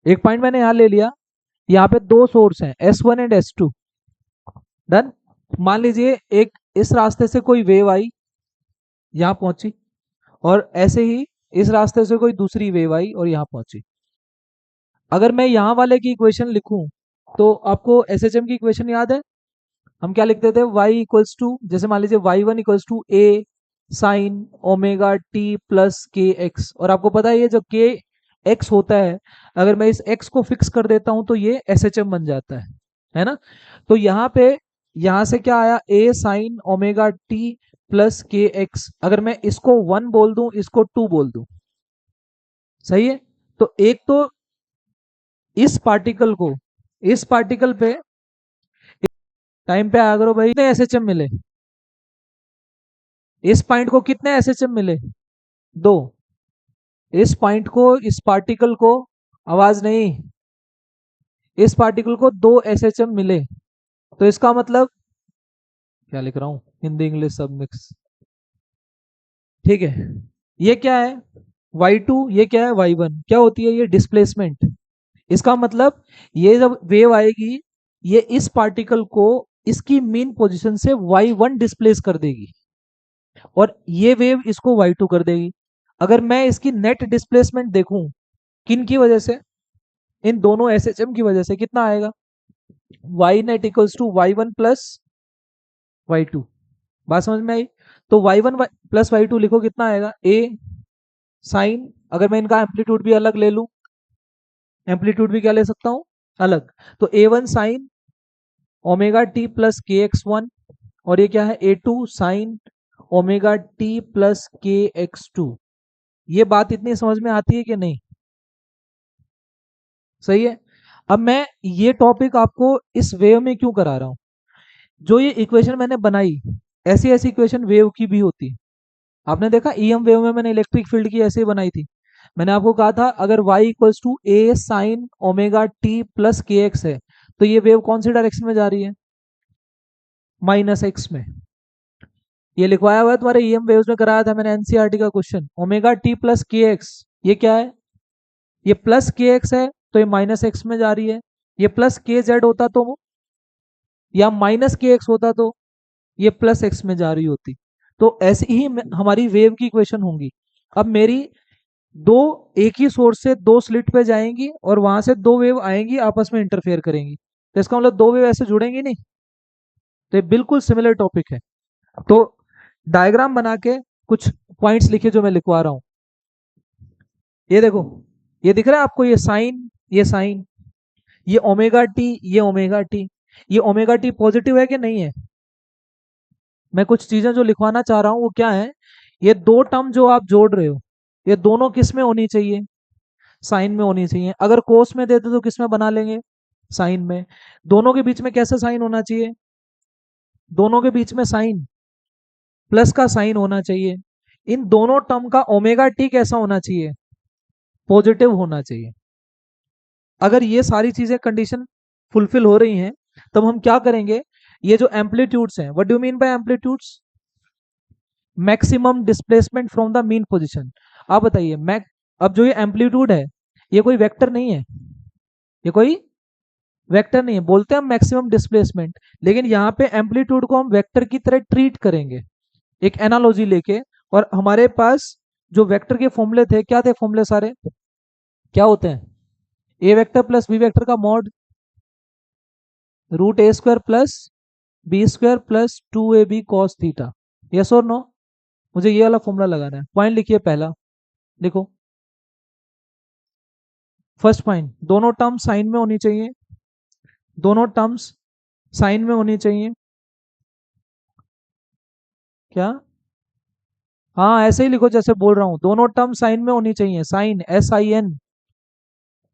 एक पॉइंट मैंने यहाँ ले लिया, यहाँ पे दो सोर्स हैं S1 एंड S2। डन। मान लीजिए एक इस रास्ते से कोई वेव आई, यहाँ पहुंची, और ऐसे ही इस रास्ते से कोई दूसरी वेव आई और यहाँ पहुंची। अगर मैं यहाँ वाले की इक्वेशन लिखूं तो आपको एसएचएम की इक्वेशन याद है? हम क्या लिखते थे? y इक्वल्स टू, जैसे मान लीजिए y1 equals to a sine omega T plus K X, और आपको पता है ये जो के एक्स होता है, अगर मैं इस x को फिक्स कर देता हूं तो ये एसएचएम बन जाता है ना? तो यहाँ पे, यहाँ से क्या आया? a sine omega T plus K x. अगर मैं इसको 1 बोल दूं, इसको 2 बोल दूं, सही है? तो एक तो इस पार्टिकल को, इस पार्टिकल पे टाइम पे आया करो भाई, कितने एसएचएम मिले? इस पॉइंट को कितने एसएचएम मिले? दो। इस पॉइंट को, इस पार्टिकल को, आवाज नहीं, इस पार्टिकल को दो एसएचएम मिले। तो इसका मतलब, क्या लिख रहा हूं, हिंदी इंग्लिश सब मिक्स, ठीक है? ये क्या है? y2, ये क्या है? y1। क्या होती है ये? डिस्प्लेसमेंट। इसका मतलब ये जब वेव आएगी, ये इस पार्टिकल को इसकी मीन पोजीशन से y1 डिस्प्लेस कर देगी, और ये वेव इसको y2 कर देगी। अगर मैं इसकी नेट डिस्प्लेसमेंट देखूं, किन की वजह से? इन दोनों एसएचएम की वजह से, कितना आएगा? y net equals to y1 plus y2। बात समझ में आई? तो y1 प्लस y2 लिखो, कितना आएगा? a साइन, अगर मैं इनका एम्पलीट्यूड भी अलग ले लूं, एम्पलीट्यूड भी क्या ले सकता हूं? अलग। तो a1 sine omega T plus K x one, और ये क्या है? a2 sine omega T plus K x to. ये बात इतनी समझ में आती है कि नहीं? सही है। अब मैं ये टॉपिक आपको इस वेव में क्यों करा रहा हूं? जो ये इक्वेशन मैंने बनाई, ऐसी ऐसी इक्वेशन वेव की भी होती है। आपने देखा ईएम वेव में मैंने इलेक्ट्रिक फील्ड की ऐसे ही बनाई थी। मैंने आपको कहा था अगर y equals to A sine omega T plus K X है, तो ये वेव कौन सी डायरेक्शन में जा रही है? माइनस एक्स में। ये लिखवाया हुआ है तुम्हारे ईएम वेव्स में, कराया था मैंने एनसीईआरटी का question. Omega T plus K x, ये क्या है? ये प्लस के एक्स है, तो ये माइनस एक्स में जा रही है। ये प्लस के जेड होता तो, या माइनस के एक्स होता तो, ये प्लस एक्स में जा रही होती। तो ऐसे ही हमारी वेव की इक्वेशन होंगी। अब मेरी दो, एक ही सोर्स से दो स्लिट पे जाएंगी, और वहां से दो वेव आएंगी, आपस में इंटरफेयर करेंगी। तो इसका मतलब दो वेव ऐसे जुड़ेंगी नहीं। तो ये बिल्कुल सिमिलर टॉपिक है। तो डायग्राम बना के कुछ पॉइंट्स लिखे जो मैं लिखवा रहा हूं। ये देखो, ये दिख रहा है आपको? ये साइन, ये साइन, ये ओमेगा टी, ये ओमेगा टी। ये ओमेगा टी पॉजिटिव है कि नहीं है? मैं कुछ चीजें जो लिखवाना चाह रहा हूं वो क्या है? ये दो टर्म जो आप जोड़ रहे हो, ये दोनों किस में होनी चाहिए? साइन में होनी चाहिए। अगर कोस में देते तो किस में बना लेंगे? साइन में। दोनों के बीच में कैसा साइन होना चाहिए? दोनों के बीच में साइन, प्लस का साइन होना चाहिए। इन दोनों टर्म का ओमेगा टी कैसा होना चाहिए? पॉजिटिव होना चाहिए। अगर ये सारी चीजें कंडीशन फुलफिल हो रही हैं, तब हम क्या करेंगे? ये जो एम्पलीट्यूड्स हैं, what do you mean by amplitudes? Maximum displacement from the mean position. आप बताइए, मैक, अब जो ये एम्पलीट्यूड है, ये कोई वेक्टर नहीं है, ये कोई वेक्टर नहीं है। बोलते हैं हम मैक्सिमम डिस्प्लेसमेंट, लेकिन यहाँ पे एम्पलीट्यूड को हम वेक्टर की तरह ट्रीट करेंगे, एक एनालॉजी लेके। और हमारे पास जो वेक्टर के फॉर्मूले थे, क्या थे फॉर्मूले सारे? क्या होते हैं? A vector plus B vector का mod, root A square plus B square plus 2ab cos theta. Yes और नो? मुझे ये वाला फॉर्मूला लगाना है। पॉइंट लिखिए पहला, लिखो फर्स्ट पॉइंट, दोनों टर्म साइन में होनी चाहिए, दोनों टर्म्स साइन में होनी चाहिए। क्या? हाँ, ऐसे ही लिखो जैसे बोल रहा हूं, दोनों टर्म साइन में होनी चाहिए, साइन, SIN,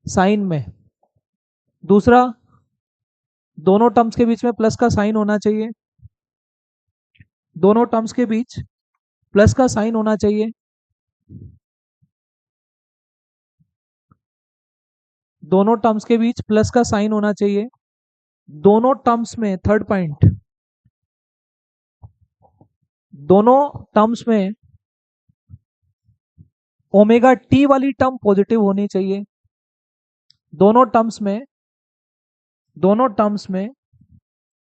साइन में। दूसरा, दोनों टर्म्स के बीच में प्लस का साइन होना चाहिए, दोनों टर्म्स के बीच प्लस का साइन होना चाहिए। दोनों टर्म्स के बीच प्लस का साइन होना चाहिए। दोनों टर्म्स में, थर्ड पॉइंट, दोनों टर्म्स में ओमेगा टी वाली टर्म पॉजिटिव होनी चाहिए। दोनों टर्म्स में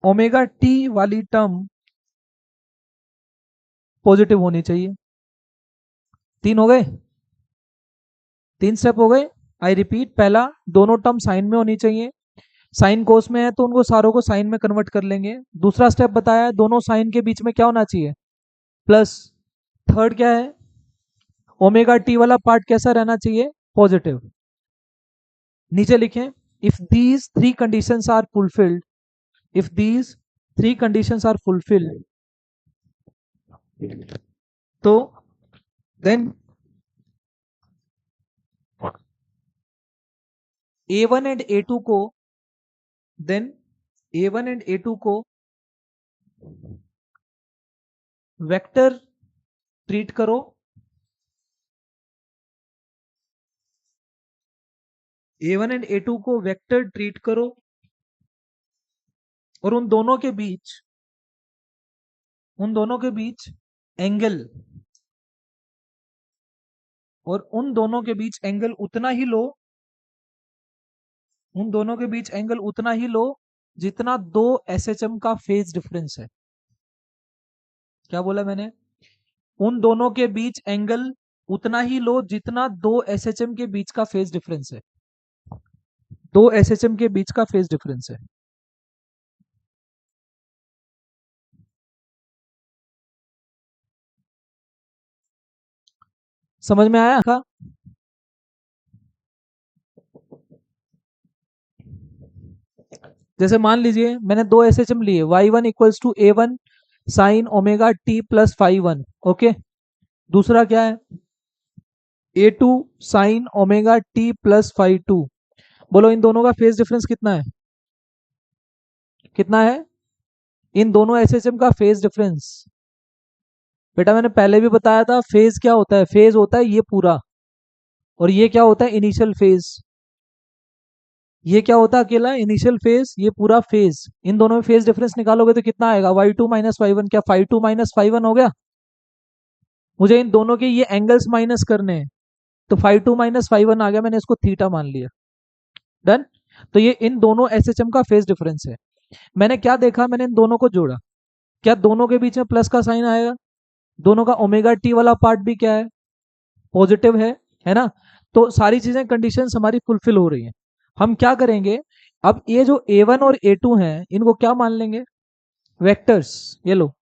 ओमेगा टी वाली टर्म पॉजिटिव होनी चाहिए। 3 हो गए, 3 स्टेप हो गए। आई रिपीट, पहला, दोनों टर्म साइन में होनी चाहिए। साइन कोस में है तो उनको सारों को साइन में कन्वर्ट कर लेंगे। दूसरा स्टेप बताया है, दोनों साइन के बीच में क्या होना चाहिए, प्लस। थर्ड क्या है, ओमेगा टी वाला पार्ट कैसा रहना चाहिए, पॉजिटिव। नीचे लिखें, if these three conditions are fulfilled, if these three conditions are fulfilled, तो देन A1 एंड A2 को, देन A1 एंड A2 को वेक्टर ट्रीट करो। A1 एंड A2 को वेक्टर ट्रीट करो और उन दोनों के बीच एंगल, और उन दोनों के बीच एंगल उतना ही लो, उन दोनों के बीच एंगल उतना ही लो जितना दो एसएचएम का फेज डिफरेंस है। क्या बोला मैंने, उन दोनों के बीच एंगल उतना ही लो जितना दो एसएचएम के बीच का फेज डिफरेंस है, दो एसएचएम के बीच का फेज डिफरेंस है। समझ में आया का? जैसे मान लीजिए मैंने दो एसएचएम लिए, y1 equals to a1 sine omega T plus five one, okay. दूसरा क्या है, a2 sine omega T plus five two. बोलो इन दोनों का फेज डिफरेंस कितना है, कितना है, इन दोनों एसएचएम का फेज डिफरेंस। बेटा मैंने पहले भी बताया था, फेज क्या होता है, फेज होता है ये पूरा, और ये क्या होता है, इनिशियल फेज। ये क्या होता है, अकेला इनिशियल फेज, ये पूरा फेज। इन दोनों में फेज डिफरेंस निकालोगे तो कितना आएगा, y2 माइनस वाई वन। क्या 5 2 माइनस 5 1 हो गया। मुझे इन दोनों के ये एंगल्स माइनस करने हैं, तो 5 2 माइनस 5 1 आ गया, मैंने इसको थीटा मान लिया। डन। तो ये इन दोनों एसएचएम का फेज डिफरेंस है। मैंने क्या देखा, मैंने इन दोनों को जोड़ा, क्या दोनों के बीच में प्लस का साइन आएगा, दोनों का ओमेगा टी वाला पार्ट भी क्या है, पॉजिटिव है ना। तो सारी चीजें, कंडीशंस हमारी फुलफिल हो रही हैं। हम क्या करेंगे, अब ये जो A1 और A2 हैं इनको क्या मान लेंगे, वेक्टर्स। ये लो,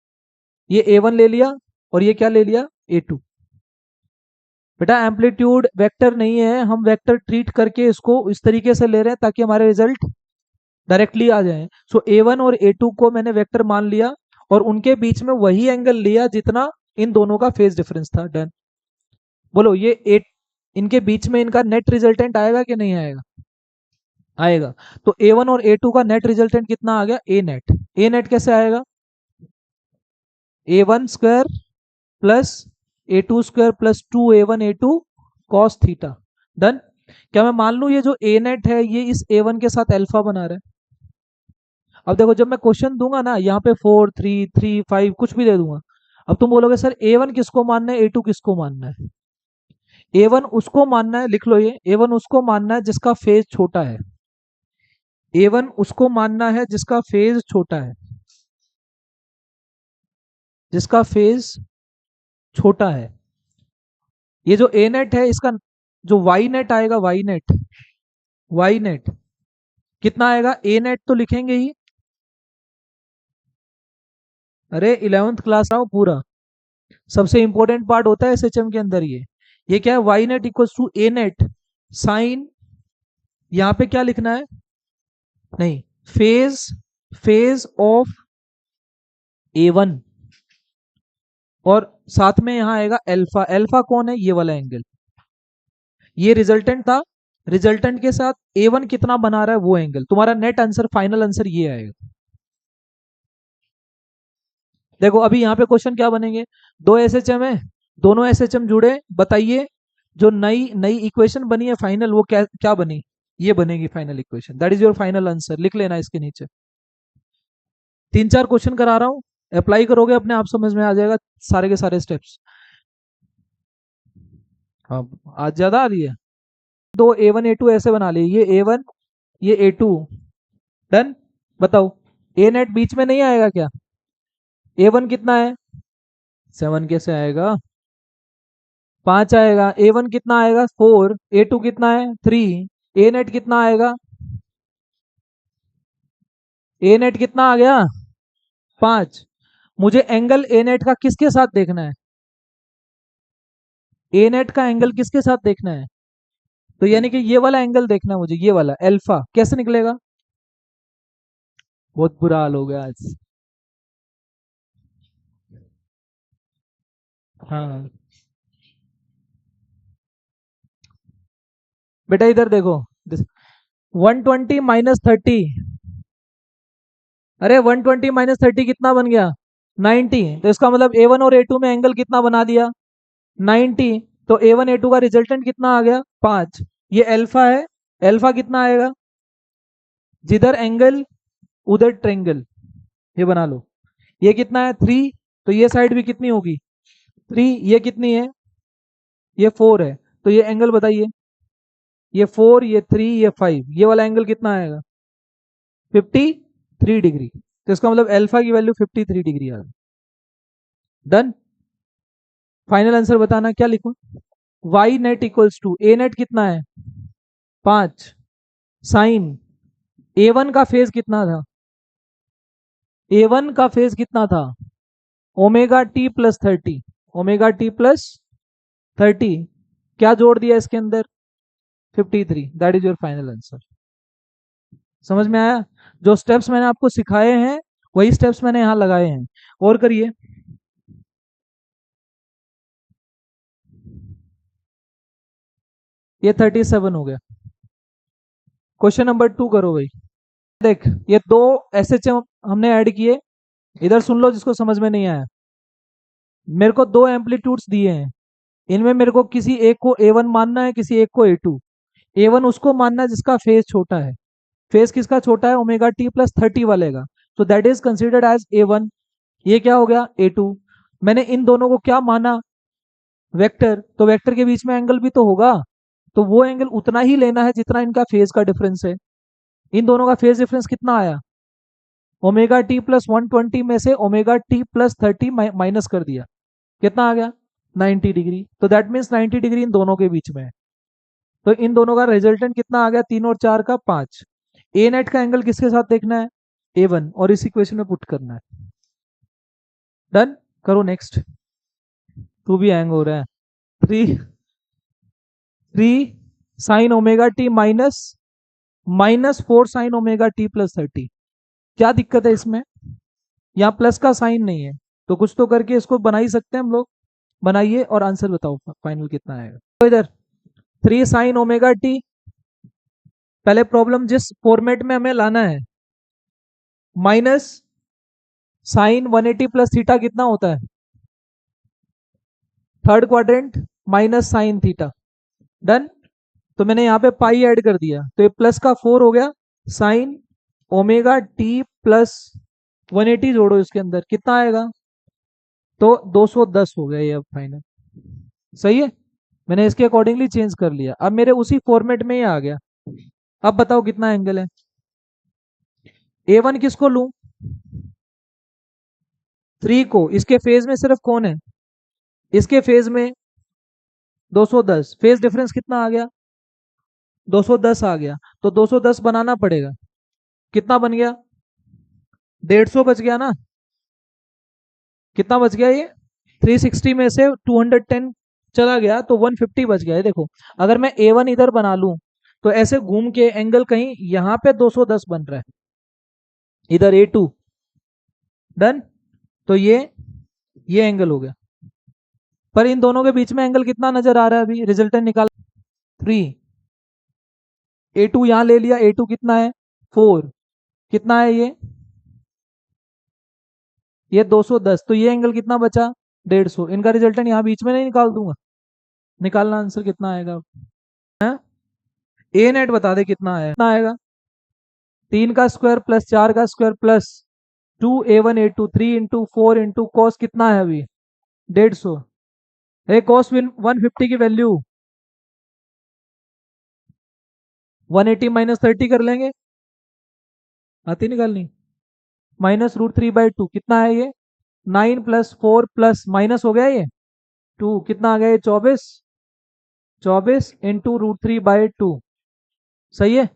ये A1 ले लिया और ये क्या ले लिया, A2। बेटा एम्पलीट्यूड वेक्टर नहीं है, हम वेक्टर ट्रीट करके इसको इस तरीके से ले रहे हैं ताकि हमारे रिजल्ट डायरेक्टली आ जाए। सो A1 और A2 को मैंने वेक्टर मान लिया और उनके बीच में वही एंगल लिया जितना इन दोनों का फेज डिफरेंस था। डन। बोलो ये इनके बीच में इनका नेट रिजल्टेंट आएगा कि नहीं आएगा, आएगा। तो A1 और A2 का नेट रिजल्टेंट कितना आ गया, ए नेट। ए नेट कैसे आएगा, A1 square plus A2 square plus 2A1 A2 cos theta. Done. क्या मैं मान लूं ये जो ए नेट है ये इस A1 के साथ अल्फा बना रहा है। अब देखो जब मैं क्वेश्चन दूंगा ना, यहाँ पे 4 3 3 5 कुछ भी दे दूंगा। अब तुम बोलोगे सर A1 किसको मानना है, A2 किसको मानना है। A1 उसको मानना है, लिख लो ये, A1 उसको मानना है जिसका फेज छोटा है। A1 उसको मानना है जिसका फेज छोटा है, जिसका फेज छोटा है। ये जो ए नेट है इसका जो वाई नेट आएगा, वाई नेट, वाई नेट कितना आएगा, ए नेट तो लिखेंगे ही। अरे 11th क्लास रहा हूं पूरा, सबसे इंपॉर्टेंट पार्ट होता है एसएचएम के अंदर ये क्या है, Y net equal to A net sine, यहां पे क्या लिखना है, नहीं, फेज, फेज ऑफ A1, और साथ में यहां आएगा अल्फा। अल्फा कौन है, ये वाला एंगल, ये रिजल्टेंट था। रिजल्टेंट के साथ A1 कितना बना रहा है वो एंगल, तुम्हारा नेट आंसर, फाइनल आंसर ये आएगा। देखो अभी यहाँ पे क्वेश्चन क्या बनेंगे, दो एसएचएम है, दोनों एसएचएम जुड़े, बताइए जो नई नई इक्वेशन बनी है फाइनल, वो क्या क्या बनी, ये बनेगी final equation. That is your final answer, लिख लेना इसके नीचे। 3 4 क्वेश्चन करा रहा हूँ, अप्लाई करोगे अपने आप समझ में आ जाएगा सारे के सारे स्टेप्स। हाँ, आज ज्यादा आ रही है। दो A1 A2 ऐसे बना लिए, ये A1 ये A2। डन। बताओ ए नेट बीच में नहीं आएगा क्या? A1 कितना है? 7 कैसे आएगा? 5 आएगा। A1 कितना आएगा? 4। A2 कितना है? 3। ए नेट कितना आएगा? ए नेट कितना आ गया? 5। मुझे एंगल ए नेट का किसके साथ देखना है? ए नेट का एंगल किसके साथ देखना है? तो यानी कि ये वाला एंगल देखना है मुझे, ये वाला अल्फा कैसे निकलेगा? बहुत बुरा हाल हो गया आज। हाँ बेटा इधर देखो, 120 - 30। अरे 120 - 30 कितना बन गया? 90। तो इसका मतलब A1 और A2 में एंगल कितना बना दिया? 90। तो A1 A2 का रिजल्टेंट कितना आ गया? 5। ये अल्फा है। अल्फा कितना आएगा? जिधर एंगल उधर ट्रेंगल, ये बना लो। ये कितना है? 3। तो ये साइड भी कितनी होगी? 3। ये कितनी है? ये 4 है। तो ये एंगल बताइए, ये 4 ये 3 ये 5, ये वाला एंगल कितना आएगा? 53 डिग्री। तो इसका मतलब अल्फा की वैल्यू 53 डिग्री आ गई। डन। फाइनल आंसर बताना, क्या लिखूं? Y net equals to A net कितना है? 5 साइन A1 का फेज कितना था? A1 का फेज कितना था? ω t + 30। ω t + 30 क्या जोड़ दिया इसके अंदर? 53। That is your final answer. समझ में आया? जो स्टेप्स मैंने आपको सिखाए हैं वही स्टेप्स मैंने यहाँ लगाए हैं। और करिए। ये 37 हो गया। क्वेश्चन नंबर 2 करो भाई। देख, ये दो SHM हमने ऐड किए। इधर सुन लो जिसको समझ में नहीं आया। मेरे को दो एम्पलीट्यूड्स दिए हैं, इनमें मेरे को किसी एक को A1 मानना है, किसी एक को A2। A1 उसको मानना है जिसका फेज छोटा है। फेज किसका छोटा है? ω t + 30 वाले का। तो that is considered as A1। ये क्या हो गया? A2। मैंने इन दोनों को क्या माना? वेक्टर। तो वेक्टर के बीच में एंगल भी तो होगा, तो वो एंगल उतना ही लेना है जितना इनका फेज का डिफरेंस है। इन दोनों का फेज डिफरेंस कितना आया? ω t + 120 में से ω t + 30 माइनस कर दिया, कितना आ गया? 90 डिग्री। तो दैट मीन्स 90 डिग्री इन दोनों के बीच में है। तो इन दोनों का रिजल्टेंट कितना आ गया? 3 और 4 का 5। ए नेट का एंगल किसके साथ देखना है? A1, और इस इक्वेशन में पुट करना है। डन। करो नेक्स्ट। तू भी हैंग हो रहा है। 3 साइन ω t -4 साइन ω t + 30। क्या दिक्कत है इसमें? यहाँ प्लस का साइन नहीं है, तो कुछ तो करके इसको बना ही सकते हैं हम लोग। बनाइए और आंसर बताओ फाइनल कितना आएगा। तो इधर 3 साइन ω t, पहले प्रॉब्लम जिस फॉर्मेट में हमें लाना है, माइनस साइन 180 + थीटा कितना होता है? Third quadrant minus sine theta. Done. तो मैंने यहाँ पे पाई ऐड कर दिया, तो ये प्लस का 4 हो गया। साइन ω t + 180 जोड़ो इसके अंदर, कितना आएगा? तो 210 हो गया ये अब फाइनल। सही है। मैंने इसके अकॉर्डिंगली चेंज कर लिया, अब मेरे उसी फॉर्मेट में ही आ गया। अब बताओ कितना एंगल है? A1 किसको लूं? 3 को। इसके फेज में सिर्फ कौन है? इसके फेज में 210। फेज डिफरेंस कितना आ गया? 210 आ गया। तो 210 बनाना पड़ेगा। कितना बन गया? 150 बच गया ना? कितना बच गया ये? 360 में से 210 चला गया तो 150 बच गया है। देखो, अगर मैं A1 इधर बना लूं तो ऐसे घूम के एंगल कहीं यहां पे 210 बन रहा है, इधर A2। डन। तो ये एंगल हो गया। पर इन दोनों के बीच में एंगल कितना नजर आ रहा है? अभी रिजल्टेंट निकाल। 3। A2 यहां ले लिया। A2 कितना है? 4। कितना है ये 210। तो ये एंगल कितना बचा? 150। इनका रिजल्टेंट यहाँ बीच में नहीं निकाल दूंगा? निकालना आंसर कितना आएगा? ए नेट बता दे कितना है? कितना आएगा? 3 का स्क्वायर + 4 का स्क्वायर + 2A1 A2 3 × 4 × कॉस कितना है अभी? 150। कॉस 150 की वैल्यू 180 माइनस 30 कर लेंगे, आती निकालनी। -√3/2 कितना है ये? 9 + 4 प्लस माइनस हो गया ये 2, कितना आ गया ये? 24। 24 इंटू √3/2, सही है।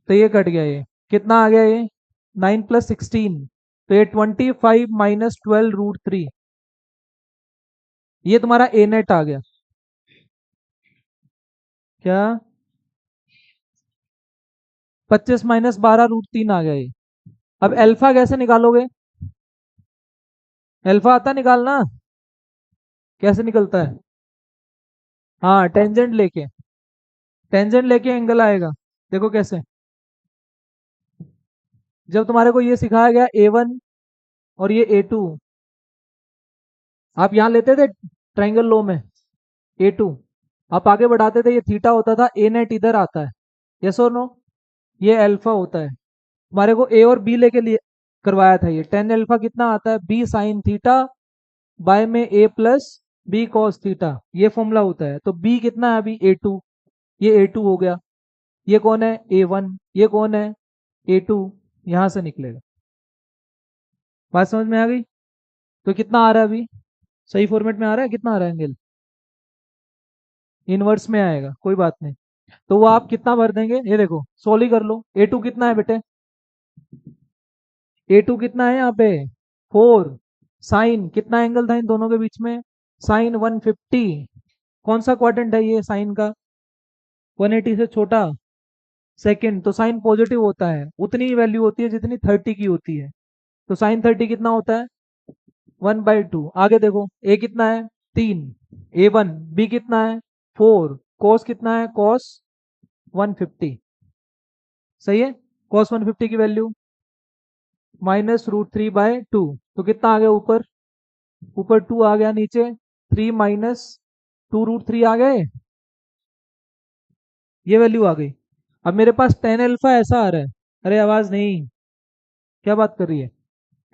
तो ये कट गया, ये कितना आ गया ये? 9 + 16, तो ये 25 माइनस 12√3, ये तुम्हारा ए नेट आ गया। क्या? 25 माइनस 12√3 आ गया ये। अब अल्फा कैसे निकालोगे? अल्फा आता निकालना? कैसे निकलता है? हाँ, टेंजेंट लेके एंगल आएगा। देखो कैसे। जब तुम्हारे को ये सिखाया गया A1 और ये A2, आप यहाँ लेते थे ट्रायंगल लो में A2, आप आगे बढ़ाते थे, ये थीटा होता था, ए नेट इधर आता है, यस और नो? ये अल्फा होता है। तुम्हारे को ए और बी लेके लिए करवाया था, ये टेन अल्फा कितना आता है? बी साइन थीटा बाय में ए प्लस बी कॉस थीटा, ये फॉर्मूला होता है। तो बी कितना है अभी? A2, ये A2 हो गया। ये कौन है? A1, ये कौन है? A2, यहां से निकलेगा। बात समझ में आ गई? तो कितना आ रहा है अभी? सही फॉर्मेट में आ रहा है? कितना आ रहा है एंगल? इनवर्स में आएगा, कोई बात नहीं। तो वो आप कितना भर देंगे, ये देखो सोल्व ही कर लो। A2 कितना है बेटे? A2 कितना है यहाँ पे? 4। साइन कितना एंगल था इन दोनों के बीच में? साइन 150। कौन सा क्वाड्रेंट है ये साइन का? 180 से छोटा, सेकंड। तो साइन पॉजिटिव होता है, उतनी ही वैल्यू होती है जितनी 30 की होती है। तो साइन 30 कितना होता है? 1/2। आगे देखो, ए कितना है? 3। A1, बी कितना है? 4। कॉस कितना है? कॉस 150, सही है। कॉस 150 की वैल्यू -√3/2, तो कितना आ गया ऊपर? ऊपर 2 आ गया, नीचे 3 माइनस 2√3 आ गए, ये वैल्यू आ गई। अब मेरे पास टेन अल्फा ऐसा आ रहा है। अरे आवाज नहीं, क्या बात कर रही है?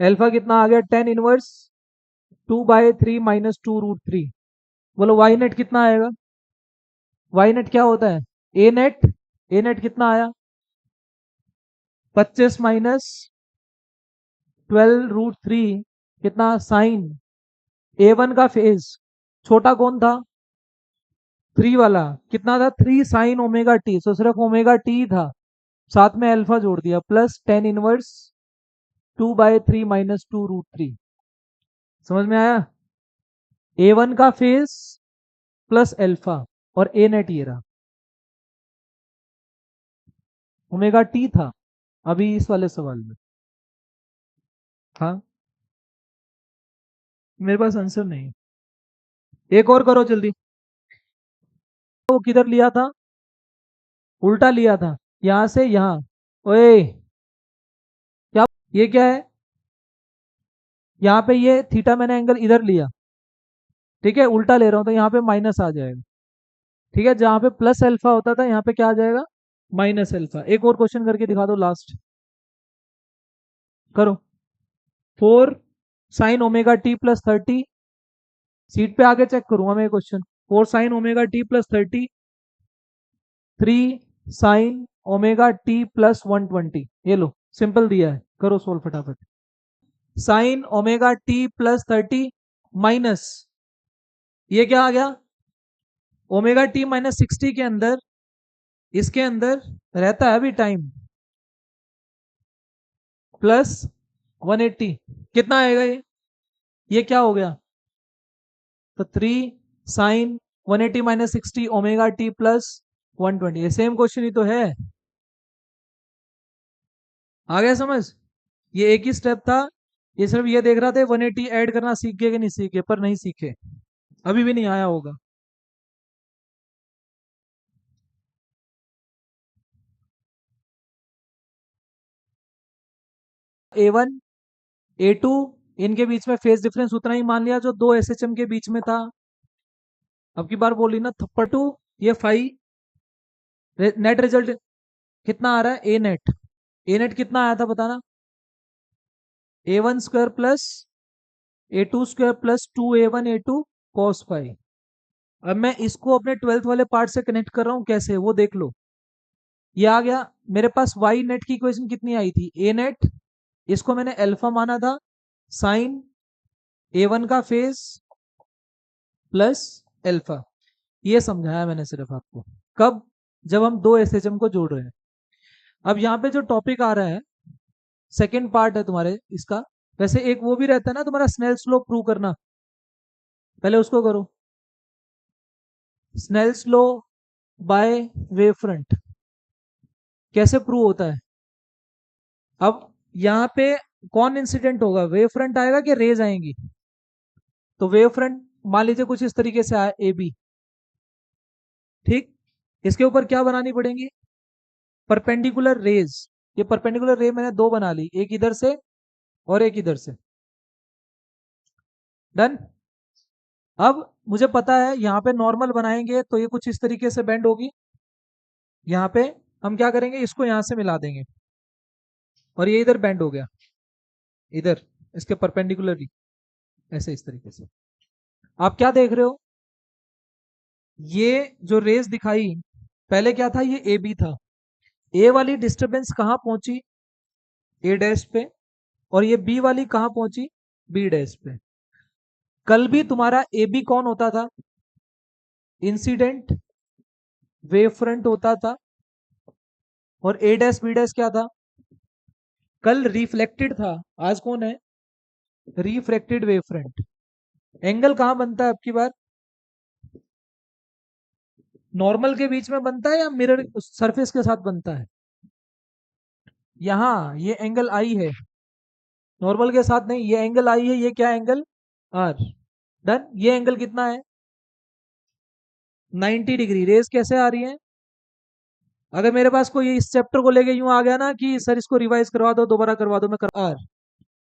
अल्फा कितना आ गया? Tan inverse 2/3 -2√3। बोलो वाई नेट कितना आएगा? वाई नेट क्या होता है? ए नेट कितना आया? 25 माइनस 12√3, कितना? साइन A1 का फेज छोटा कौन था? 3 वाला, कितना था? 3 साइन ओमेगा टी, तो सिर्फ ओमेगा टी था, साथ में अल्फा जोड़ दिया, प्लस टेन इनवर्स 2/3 -2√3। समझ में आया? A1 का फेज प्लस अल्फा, और ए नेट ये रहा, ओमेगा टी था अभी इस वाले सवाल में। हाँ, मेरे पास आंसर नहीं है। एक और करो जल्दी। वो किधर लिया था? उल्टा लिया था, यहां से यहां। ओए, क्या ये क्या है? यहाँ पे ये थीटा मैंने एंगल इधर लिया, ठीक है, उल्टा ले रहा हूं, तो यहाँ पे माइनस आ जाएगा। ठीक है, जहाँ पे प्लस अल्फा होता था, यहाँ पे क्या आ जाएगा? Minus alpha. एक और क्वेश्चन करके दिखा दो, लास्ट करो। 4 sign omega T plus 30, seat पे आके चेक करूंगा मैं ये question. 4 sign omega T plus 30, 3 sign omega T plus 120, ये लो सिंपल दिया है, करो सोल्व फटाफट। Sign omega T plus 30 minus, ये क्या आ गया? ओमेगा टी -60 के अंदर, इसके अंदर रहता है अभी टाइम, प्लस 180, कितना आएगा ये क्या हो गया? तो 3 साइन 180 -60 ओमेगा टी प्लस 120, ये सेम क्वेश्चन ही तो है। आ गया समझ? ये एक ही स्टेप था, ये सिर्फ ये देख रहा था 180 ऐड करना सीख गए कि नहीं सीखे, पर नहीं सीखे, अभी भी नहीं आया होगा। A1 A2, इनके बीच में फेज डिफरेंस उतना ही मान लिया जो दो SHM के बीच में था। अब की बार बोली ना थप्पड़ टू, ये 5, नेट रिजल्ट कितना आ रहा है? ए नेट कितना आया था बताना? A1 square plus A2 square plus 2A1 A2 cos 5। अब मैं इसको अपने 12th वाले पार्ट से कनेक्ट कर रहा हूँ, कैसे वो देख लो। ये आ गया मेरे पास। वाई नेट की इक्वेशन कितनी आई थी, ए नेट, इसको मैंने अल्फा माना था, साइन A1 का फेज प्लस अल्फा। ये समझाया मैंने सिर्फ आपको। कब? जब हम दो एसएचएम को जोड़ रहे हैं। अब यहाँ पे जो टॉपिक आ रहा है, सेकेंड पार्ट है तुम्हारे इसका। वैसे एक वो भी रहता है ना तुम्हारा, स्नेल्स लॉ प्रूव करना, पहले उसको करो। Snell's law by wave front कैसे प्रूव होता है? अब यहाँ पे कौन इंसिडेंट होगा, वेव फ्रंट आएगा कि रेज आएंगी? तो वेव फ्रंट मान लीजिए कुछ इस तरीके से आया ए बी, ठीक। इसके ऊपर क्या बनानी पड़ेंगी, परपेंडिकुलर रेज। ये परपेंडिकुलर रे मैंने दो बना ली, एक इधर से और एक इधर से। डन। अब मुझे पता है यहाँ पे नॉर्मल बनाएंगे तो ये कुछ इस तरीके से बेंड होगी। यहाँ पे हम क्या करेंगे, इसको यहाँ से मिला देंगे और ये इधर बेंड हो गया, इधर इसके परपेंडिकुलरली, ऐसे इस तरीके से। आप क्या देख रहे हो, ये जो रेस दिखाई पहले क्या था, ये ए बी था। ए वाली डिस्टरबेंस कहाँ पहुंची, ए डैश पे, और ये बी वाली कहाँ पहुंची, बी डैश पे। कल भी तुम्हारा ए बी कौन होता था, इंसिडेंट वेव फ्रंट होता था, और ए डैश बी डैश क्या था, कल रिफ्लेक्टेड था, आज कौन है, रिफ्रैक्टेड वेव फ्रंट। एंगल कहाँ बनता है आपकी बार, नॉर्मल के बीच में बनता है या मिरर सरफेस के साथ बनता है? यहाँ ये एंगल आई है, नॉर्मल के साथ नहीं, ये एंगल आई है, ये क्या एंगल, आर। डन। ये एंगल कितना है, 90 डिग्री। रेस कैसे आ रही है, अगर मेरे पास कोई इस चैप्टर को लेके यूं आ गया ना कि सर इसको रिवाइज करवा दो, दोबारा करवा दो, मैं कर आर,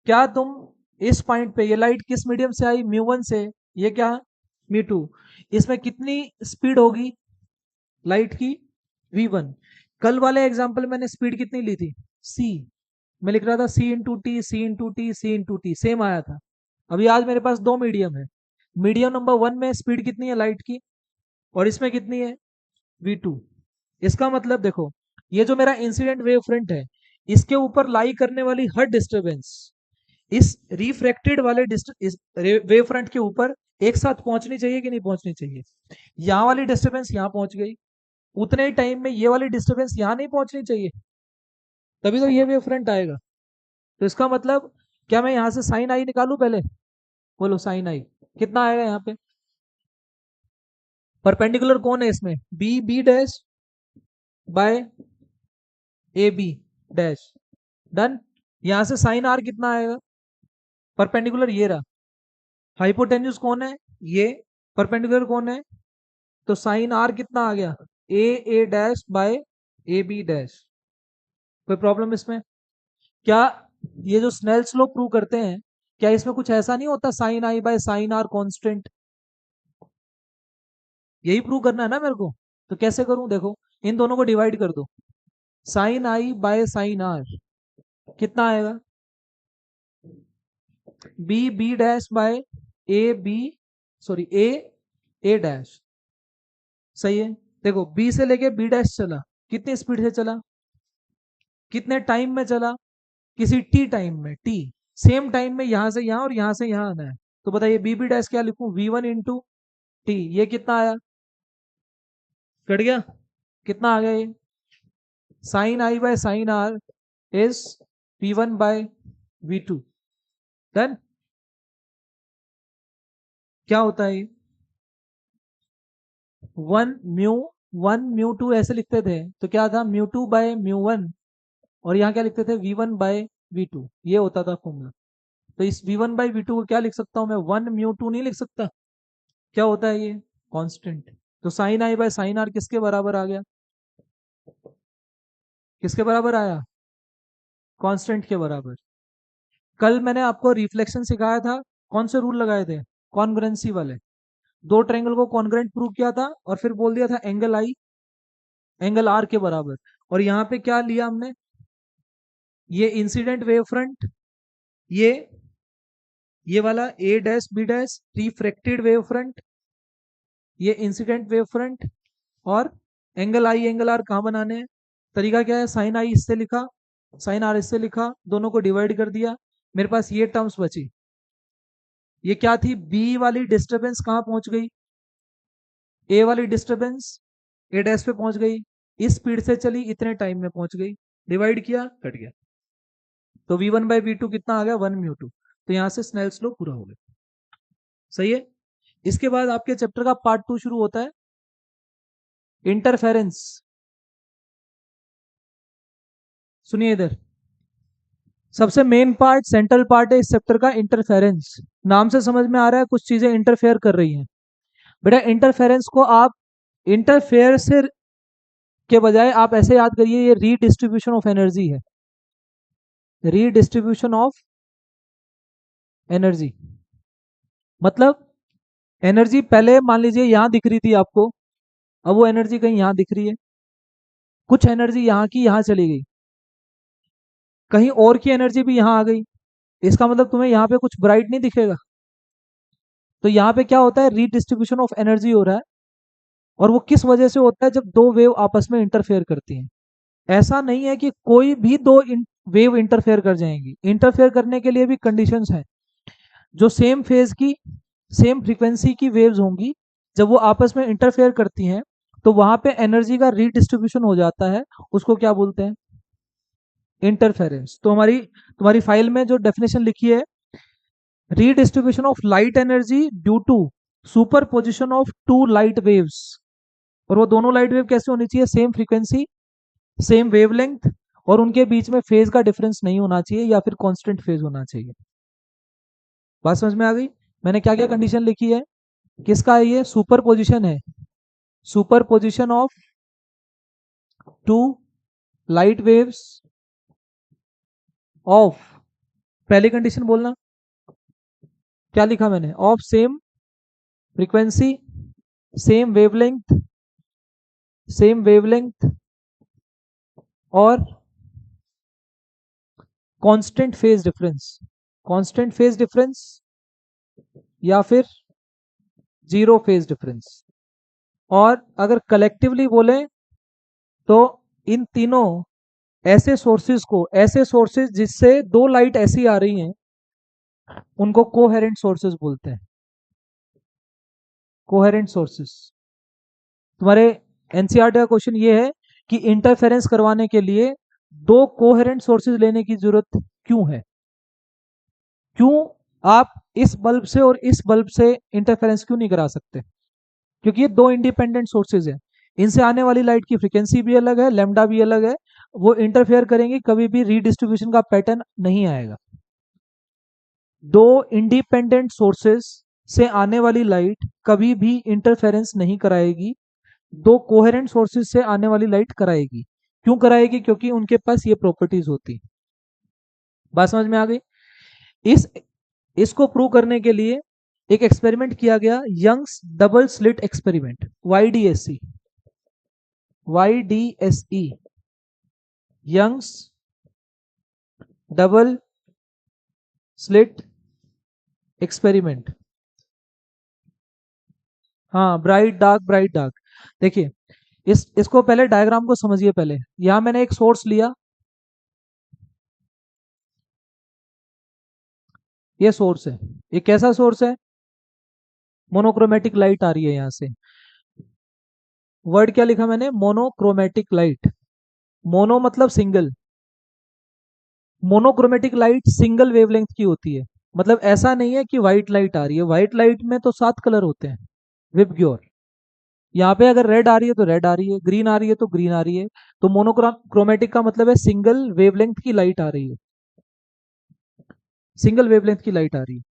क्या तुम इस पॉइंट पे, ये लाइट किस मीडियम से आई, म्यू 1 से, ये क्या, म्यू 2। इसमें कितनी स्पीड होगी लाइट की, v1। कल वाले एग्जाम्पल मैंने स्पीड कितनी ली थी, c। मैं लिख रहा था c इंटू टी, सी इंटू टी, सी इंटू टी, सेम आया था। अभी आज मेरे पास दो मीडियम है, मीडियम नंबर 1 में स्पीड कितनी है लाइट की, और इसमें कितनी है, v2। इसका मतलब देखो, ये जो मेरा इंसिडेंट वेव फ्रंट है, इसके ऊपर लाई करने वाली हर डिस्टरबेंस इस रिफ्रैक्टेड वाले वेव फ्रंट के ऊपर एक साथ पहुंचनी चाहिए कि नहीं पहुंचनी चाहिए। यहाँ वाली डिस्टरबेंस यहाँ पहुंच गई, उतने ही टाइम में ये वाली डिस्टरबेंस यहाँ नहीं पहुंचनी चाहिए, तभी तो ये वेव फ्रंट आएगा। तो इसका मतलब क्या मैं यहाँ से साइन आई निकालू पहले, बोलो साइन आई कितना आएगा यहाँ पे, परपेंडिकुलर कौन है इसमें, B B dash by A B dash. Done. यहां से साइन आर कितना आएगा, परपेंडिकुलर ये रहा, हाइपोटेन्यूज कौन है, ये, परपेंडिकुलर कौन है, तो साइन आर कितना आ गया, A dash by A B dash. कोई प्रॉब्लम इसमें? क्या ये जो स्नेल्स लॉ प्रूव करते हैं, क्या इसमें कुछ ऐसा नहीं होता, sine I by sine R constant? यही प्रूव करना है ना मेरे को। तो कैसे करूं, देखो इन दोनों को डिवाइड कर दो, sine I by sine R कितना आएगा, B B dash by A B, sorry A A dash. सही है। देखो बी से लेके बी डैश चला, कितनी स्पीड से चला, कितने टाइम में चला, किसी टी टाइम में, टी सेम टाइम में यहां से यहां और यहां से यहां आना है। तो बताइए बी बी डैश क्या लिखूं, v1 इंटू टी, ये कितना आया, कट गया, कितना आ गया ये, sine I by sine R is v1 by v2। Done. क्या होता है ये, वन म्यू, 1 म्यू 2 ऐसे लिखते थे, तो क्या था, म्यू 2 बाय म्यू 1, और यहाँ क्या लिखते थे, v1 बाय v2, ये होता था फॉर्मूला। तो इस v1 बाय v2 को क्या लिख सकता हूँ मैं, 1 म्यू 2 नहीं लिख सकता, क्या होता है ये, कांस्टेंट। तो sine I by sine R किसके बराबर आ गया, किसके बराबर आया, कांस्टेंट के बराबर। कल मैंने आपको रिफ्लेक्शन सिखाया था, कौन से रूल लगाए थे, कॉन्ग्रुएंसी वाले। दो ट्रायंगल को कॉन्ग्रुएंट प्रूव किया था और फिर बोल दिया था एंगल आई एंगल आर के बराबर। और यहाँ पे क्या लिया हमने, ये इंसिडेंट वेव फ्रंट, ये ये वाला A dash B dash refracted wave front, ये इंसिडेंट वेव फ्रंट, और एंगल आई एंगल आर कहाँ बनाने हैं, तरीका क्या है, साइन आई इससे लिखा, साइन आर इससे लिखा, दोनों को डिवाइड कर दिया, मेरे पास ये टर्म्स बची। ये क्या थी, बी वाली डिस्टरबेंस कहाँ पहुंच गई, ए वाली डिस्टरबेंस ए डैश पे पहुंच गई, इस स्पीड से चली, इतने टाइम में पहुंच गई, डिवाइड किया, कट गया। तो v1/v2 कितना आ गया, 1 म्यू 2। तो यहां से स्नेल्स लॉ पूरा हो गया। सही है। इसके बाद आपके चैप्टर का पार्ट 2 शुरू होता है, इंटरफेरेंस। सुनिए इधर, सबसे मेन पार्ट, सेंट्रल पार्ट है इस चैप्टर का, इंटरफेरेंस। नाम से समझ में आ रहा है कुछ चीजें इंटरफेयर कर रही हैं। बेटा इंटरफेरेंस को आप इंटरफेयर से के बजाय आप ऐसे याद करिए, ये रीडिस्ट्रीब्यूशन ऑफ एनर्जी है, रीडिस्ट्रीब्यूशन ऑफ एनर्जी। मतलब एनर्जी पहले मान लीजिए यहां दिख रही थी आपको, अब वो एनर्जी कहीं यहां दिख रही है, कुछ एनर्जी यहाँ की यहाँ चली गई, कहीं और की एनर्जी भी यहाँ आ गई। इसका मतलब तुम्हें यहाँ पे कुछ ब्राइट नहीं दिखेगा। तो यहाँ पे क्या होता है, रीडिस्ट्रीब्यूशन ऑफ एनर्जी हो रहा है। और वो किस वजह से होता है, जब दो वेव आपस में इंटरफेयर करती हैं। ऐसा नहीं है कि कोई भी दो वेव इंटरफेयर कर जाएंगी, इंटरफेयर करने के लिए भी कंडीशंस हैं। जो सेम फेज की, सेम फ्रीक्वेंसी की वेव्स होंगी, जब वो आपस में इंटरफेयर करती हैं, तो वहां पे एनर्जी का रीडिस्ट्रीब्यूशन हो जाता है। उसको क्या बोलते हैं, इंटरफेरेंस। तो तुम्हारी फाइल में जो डेफिनेशन लिखी है, redistribution of light energy due to super position of two light waves. और वो दोनों लाइट वेव कैसे होनी चाहिए, सेम फ्रीक्वेंसी, सेम वेवलेंथ, और उनके बीच में फेज का डिफरेंस नहीं होना चाहिए, या फिर कांस्टेंट फेज होना चाहिए। बात समझ में आ गई। मैंने क्या क्या कंडीशन लिखी है, किसका है ये, सुपर पोजिशन है, super position of two light waves of, पहली कंडीशन बोलना, क्या लिखा मैंने, of same frequency, same wavelength, same wavelength, और constant phase difference, constant phase difference या फिर जीरो फेज डिफरेंस। और अगर कलेक्टिवली बोले तो इन तीनों ऐसे सोर्सेज को, ऐसे सोर्सेज जिससे दो लाइट ऐसी आ रही हैं, उनको कोहेरेंट सोर्सेज बोलते हैं, कोहेरेंट सोर्सेज। तुम्हारे एनसीईआरटी का क्वेश्चन ये है कि इंटरफेरेंस करवाने के लिए दो कोहेरेंट सोर्सेज लेने की जरूरत क्यों है, क्यों आप इस बल्ब से और इस बल्ब से इंटरफेरेंस क्यों नहीं करा सकते, क्योंकि ये दो इंडिपेंडेंट सोर्सेज हैं, इनसे आने वाली लाइट की फ्रीक्वेंसी भी अलग है, लैम्डा भी अलग है, वो इंटरफेयर करेंगे, कभी भी रीडिस्ट्रीब्यूशन का पैटर्न नहीं आएगा। दो इंडिपेंडेंट सोर्सेज से आने वाली लाइट कभी भी इंटरफेरेंस नहीं कराएगी, दो कोहेरेंट सोर्सेज से आने वाली लाइट कराएगी। क्यों कराएगी, क्योंकि उनके पास ये प्रॉपर्टीज होती। बात समझ में आ गई। इस इसको प्रूव करने के लिए एक एक्सपेरिमेंट किया गया, Young's double slit experiment, YDSE, YDSE, Young's double slit experiment. हाँ, ब्राइट डार्क, ब्राइट डार्क। देखिए, इसको पहले डायग्राम को समझिए। पहले यहां मैंने एक सोर्स लिया, ये सोर्स है, ये कैसा सोर्स है, मोनोक्रोमेटिक लाइट आ रही है यहां से। वर्ड क्या लिखा मैंने, मोनोक्रोमेटिक लाइट। मोनो मतलब single, monochromatic light single wavelength की होती है। मतलब ऐसा नहीं है कि व्हाइट लाइट आ रही है, व्हाइट लाइट में तो 7 कलर होते हैं, विबग्योर। यहाँ पे अगर रेड आ रही है तो रेड आ रही है, ग्रीन आ रही है तो ग्रीन आ रही है। तो मोनोक्रोमेटिक का मतलब है सिंगल वेवलेंथ की लाइट आ रही है, सिंगल वेवलेंथ की लाइट आ रही है।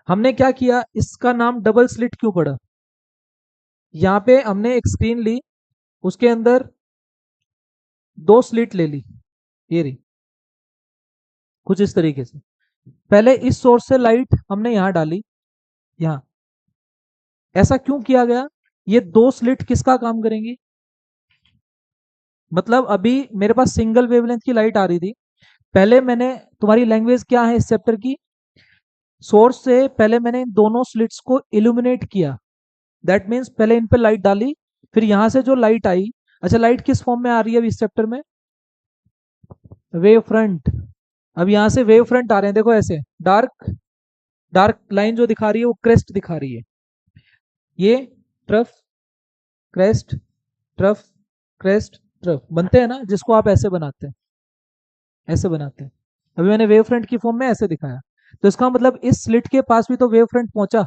हमने क्या किया, इसका नाम डबल स्लिट क्यों पड़ा। यहाँ पे हमने एक स्क्रीन ली, उसके अंदर दो स्लिट ले ली, ये रही कुछ इस तरीके से। पहले इस सोर्स से लाइट हमने यहां डाली, यहां। ऐसा क्यों किया गया, ये दो स्लिट किसका काम करेंगी, मतलब अभी मेरे पास सिंगल वेवलेंथ की लाइट आ रही थी। पहले मैंने, तुम्हारी लैंग्वेज क्या है इस चैप्टर की, सोर्स से पहले मैंने इन दोनों स्लिट्स को इल्यूमिनेट किया। दैट मीन्स पहले इन पे लाइट डाली, फिर यहां से जो लाइट आई, अच्छा लाइट किस फॉर्म में आ रही है इस चैप्टर में, वेव फ्रंट। अब यहाँ से वेव फ्रंट आ रहे हैं, देखो ऐसे डार्क डार्क लाइन जो दिखा रही है वो क्रेस्ट दिखा रही है। ये trough, crest, trough, crest, trough बनते हैं ना, जिसको आप ऐसे बनाते हैं, ऐसे बनाते हैं। अभी मैंने वेव फ्रंट की फॉर्म में ऐसे दिखाया, तो इसका मतलब इस स्लिट के पास भी तो वेव फ्रंट पहुंचा।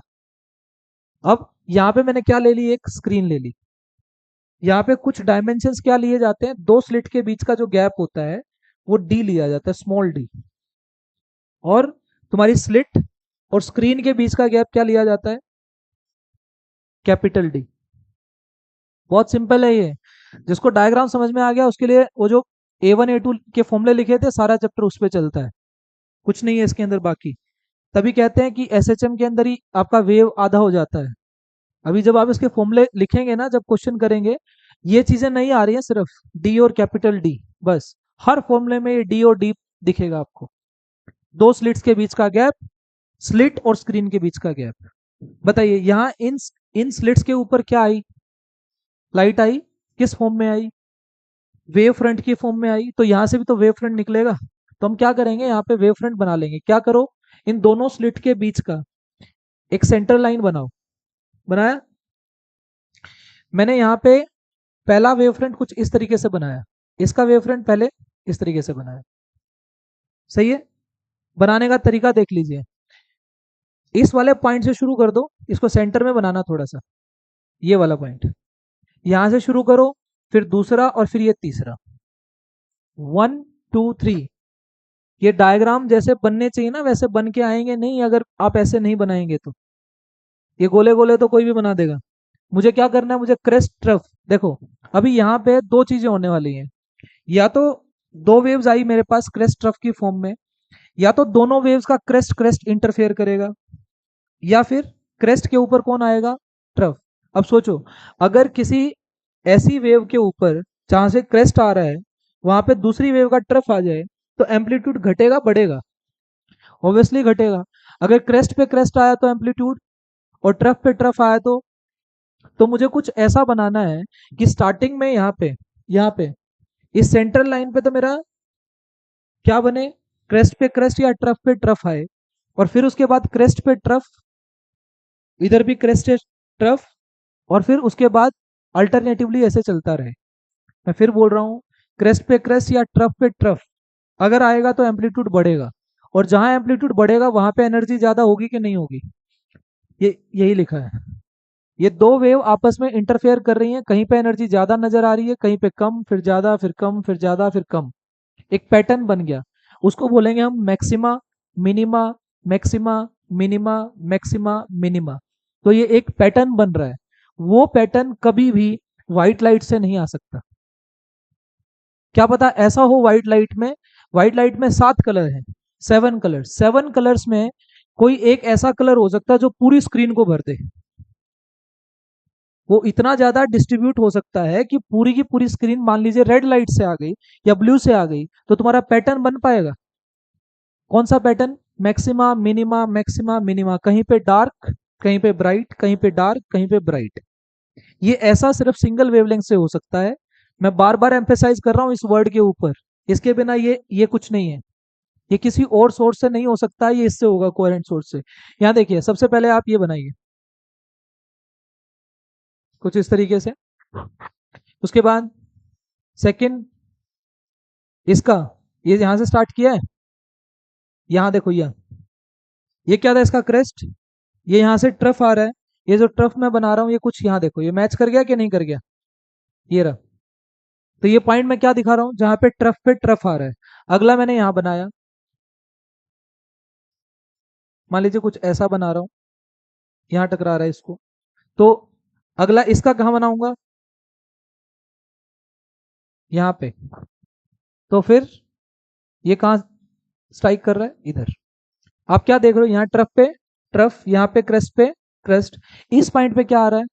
अब यहाँ पे मैंने क्या ले ली, एक स्क्रीन ले ली। यहाँ पे कुछ डायमेंशंस क्या लिए जाते हैं, दो स्लिट के बीच का जो गैप होता है वो डी लिया जाता है, स्मॉल डी। और तुम्हारी स्लिट और स्क्रीन के बीच का गैप क्या लिया जाता है, कैपिटल डी। बहुत सिंपल है ये। जिसको डायग्राम समझ में आ गया उसके लिए वो जो A1 A2 के फॉर्मूले लिखे थे सारा चैप्टर उस पे चलता है, कुछ नहीं है इसके अंदर बाकी। तभी कहते हैं कि एसएचएम के अंदर ही आपका वेव आधा हो जाता है। अभी जब आप इसके फॉर्मूले लिखेंगे ना, जब क्वेश्चन करेंगे, ये चीजें नहीं आ रही हैं, सिर्फ डी और कैपिटल डी बस। हर फॉर्मूले में ये डी और डी दिखेगा आपको। दो स्लिट्स के बीच का गैप, स्लिट और स्क्रीन के बीच का गैप। बताइए यहाँ इन स्लिट्स के ऊपर क्या आई, लाइट आई, किस फॉर्म में आई, वेव फ्रंट की फॉर्म में आई। तो यहां से भी तो वेव फ्रंट निकलेगा। तो हम क्या करेंगे, यहाँ पे वेव फ्रंट बना लेंगे। क्या करो, इन दोनों स्लिट के बीच का एक सेंटर लाइन बनाओ। बनाया मैंने यहाँ पे पहला वेव फ्रंट कुछ इस तरीके से बनाया, इसका वेव फ्रंट पहले इस तरीके से बनाया। सही है, बनाने का तरीका देख लीजिए। इस वाले पॉइंट से शुरू कर दो, इसको सेंटर में बनाना थोड़ा सा, ये वाला पॉइंट यहां से शुरू करो, फिर दूसरा और फिर ये तीसरा। 1 2 3। ये डायग्राम जैसे बनने चाहिए ना वैसे बन के आएंगे नहीं, अगर आप ऐसे नहीं बनाएंगे तो। ये गोले गोले तो कोई भी बना देगा। मुझे क्या करना है, मुझे क्रेस्ट ट्रफ। देखो अभी यहाँ पे दो चीजें होने वाली हैं, या तो दो वेव्स आई मेरे पास क्रेस्ट ट्रफ की फॉर्म में, या तो दोनों वेव्स का क्रेस्ट क्रेस्ट इंटरफेयर करेगा, या फिर क्रेस्ट के ऊपर कौन आएगा, ट्रफ। अब सोचो, अगर किसी ऐसी वेव के ऊपर जहां से क्रेस्ट आ रहा है वहां पे दूसरी वेव का ट्रफ आ जाए, तो एम्पलीट्यूड घटेगा बढ़ेगा, ऑब्वियसली घटेगा। अगर क्रेस्ट पे क्रेस्ट आया तो एम्पलीट्यूड, और ट्रफ पे ट्रफ आया तो मुझे कुछ ऐसा बनाना है कि स्टार्टिंग में यहाँ पे इस सेंट्रल लाइन पे तो मेरा क्या बने, क्रेस्ट पे क्रेस्ट या ट्रफ पे ट्रफ आए, और फिर उसके बाद क्रेस्ट पे ट्रफ, इधर भी क्रेस्ट है ट्रफ, और फिर उसके बाद अल्टरनेटिवली ऐसे चलता रहे। मैं फिर बोल रहा हूँ, क्रेस्ट पे क्रेस्ट या ट्रफ पे ट्रफ अगर आएगा तो एम्पलीट्यूड बढ़ेगा, और जहां एम्पलीट्यूड बढ़ेगा वहां पे एनर्जी ज्यादा होगी कि नहीं होगी, ये यही लिखा है। ये दो वेव आपस में इंटरफेयर कर रही हैं, कहीं पे एनर्जी ज्यादा नजर आ रही है, कहीं पे कम, फिर ज्यादा, फिर कम, फिर ज्यादा, फिर कम। एक पैटर्न बन गया, उसको बोलेंगे हम maxima, minima, maxima, minima, maxima, minima. तो ये एक पैटर्न बन रहा है, वो पैटर्न कभी भी व्हाइट लाइट से नहीं आ सकता। क्या पता ऐसा हो व्हाइट लाइट में, व्हाइट लाइट में 7 कलर हैं, 7 कलर, 7 कलर्स में कोई एक ऐसा कलर हो सकता है जो पूरी स्क्रीन को भर दे। वो इतना ज्यादा डिस्ट्रीब्यूट हो सकता है कि पूरी की पूरी स्क्रीन मान लीजिए रेड लाइट से आ गई या ब्लू से आ गई, तो तुम्हारा पैटर्न बन पाएगा। कौन सा pattern, maxima, minima, maxima, minima, कहीं पे डार्क, कहीं पे ब्राइट, कहीं पे डार्क, कहीं पे ब्राइट। ये ऐसा सिर्फ सिंगल वेवलेंथ से हो सकता है। मैं बार बार एम्फेसाइज कर रहा हूँ इस वर्ड के ऊपर, इसके बिना ये कुछ नहीं है। ये किसी और सोर्स से नहीं हो सकता, ये इससे होगा, कोहेरेंट सोर्स से। यहाँ देखिए, सबसे पहले आप ये बनाइए कुछ इस तरीके से। उसके बाद सेकंड, इसका, ये यहां से स्टार्ट किया है, यहाँ देखो ये क्या था, इसका क्रेस्ट। ये यहाँ से ट्रफ आ रहा है, ये जो ट्रफ मैं बना रहा हूँ ये कुछ यहाँ देखो, ये मैच कर गया कि नहीं कर गया, ये रहा। तो ये पॉइंट मैं क्या दिखा रहा हूँ, जहां पे ट्रफ आ रहा है। अगला मैंने यहाँ बनाया, मान लीजिए कुछ ऐसा बना रहा हूँ, यहाँ टकरा रहा है इसको। तो अगला इसका कहाँ बनाऊंगा, यहाँ पे। तो फिर ये कहाँ स्ट्राइक कर रहा है, इधर। आप क्या देख रहे हो, यहाँ ट्रफ पे ट्रफ, यहाँ पे क्रेस्ट। इस पॉइंट पे क्या आ रहा है,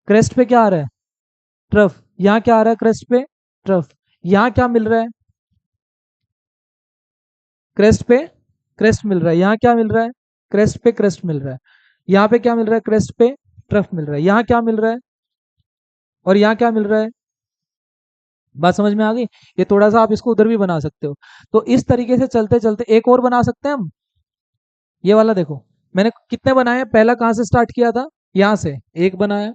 क्रेस्ट पे क्या आ रहा है, ट्रफ। यहाँ क्या आ रहा है, क्रेस्ट पे ट्रफ। यहाँ क्या मिल रहा है, क्रेस्ट पे क्रेस्ट मिल रहा है। यहाँ क्या मिल रहा है, क्रेस्ट पे क्रेस्ट मिल रहा है। यहाँ पे क्या मिल रहा है, क्रेस्ट पे ट्रफ मिल रहा है। यहाँ क्या मिल रहा है, और यहाँ क्या मिल रहा है, बात समझ में आ गई? ये थोड़ा सा आप इसको उधर भी बना सकते हो। तो इस तरीके से चलते चलते एक और बना सकते हैं हम। ये वाला देखो, मैंने कितने बनाए? पहला कहाँ से स्टार्ट किया था? यहाँ से एक बनाया,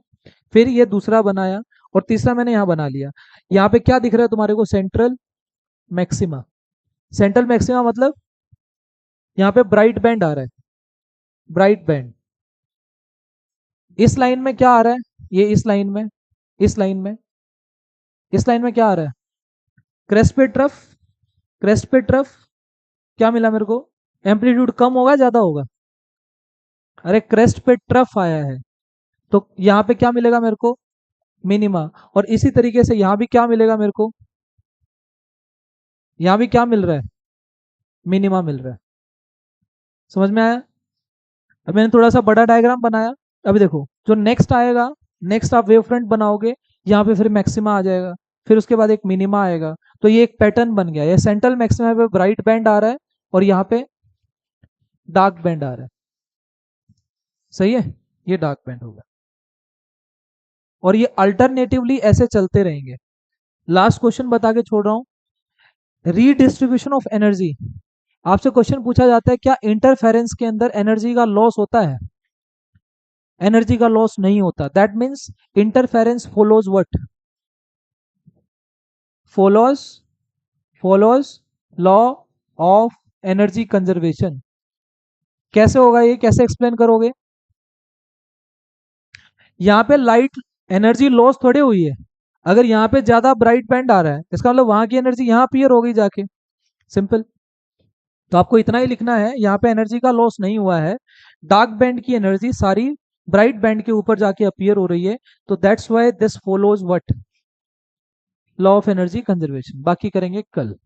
फिर ये दूसरा बनाया, और तीसरा मैंने यहाँ बना लिया। यहाँ पे क्या दिख रहा है तुम्हारे को? Central maxima. सेंट्रल मैक्सिमा मतलब यहाँ पे ब्राइट बैंड आ रहा है, ब्राइट बैंड। इस लाइन में क्या आ रहा है? ये इस लाइन में, इस लाइन में, इस लाइन में क्या आ रहा है? क्रेस्ट पे ट्रफ, क्रेस्ट पे ट्रफ। क्या मिला मेरे को? एम्पलीट्यूड कम होगा ज्यादा होगा? अरे क्रेस्ट पे ट्रफ आया है, तो यहाँ पे क्या मिलेगा मेरे को? मिनिमा। और इसी तरीके से यहाँ भी क्या मिलेगा मेरे को? यहाँ भी क्या मिल रहा है? मिनिमा मिल रहा है। समझ में आया? अब मैंने थोड़ा सा बड़ा डायग्राम बनाया। अभी देखो जो नेक्स्ट आएगा, नेक्स्ट आप वेव फ्रंट बनाओगे, यहाँ पे फिर मैक्सिमा आ जाएगा, फिर उसके बाद एक मिनिमा आएगा। तो ये एक पैटर्न बन गया। ये सेंट्रल मैक्सिमा पे ब्राइट बैंड आ रहा है, और यहाँ पे डार्क बैंड आ रहा है। सही है? ये डार्क बैंड होगा, और ये अल्टरनेटिवली ऐसे चलते रहेंगे। लास्ट क्वेश्चन बता के छोड़ रहा हूँ। Redistribution of energy. आपसे क्वेश्चन पूछा जाता है क्या इंटरफेरेंस के अंदर एनर्जी का लॉस होता है? एनर्जी का लॉस नहीं होता। That means interference follows what? Follows, follows law of energy conservation. कैसे होगा ये? कैसे एक्सप्लेन करोगे? यहाँ पे लाइट एनर्जी लॉस थोड़ी हुई है। अगर यहाँ पे ज्यादा ब्राइट बैंड आ रहा है, इसका मतलब वहां की एनर्जी यहाँ अपीयर हो गई जाके। सिंपल। तो आपको इतना ही लिखना है, यहाँ पे एनर्जी का लॉस नहीं हुआ है, डार्क बैंड की एनर्जी सारी ब्राइट बैंड के ऊपर जाके अपीयर हो रही है। तो that's why this follows what? Law of energy conservation. बाकी करेंगे कल।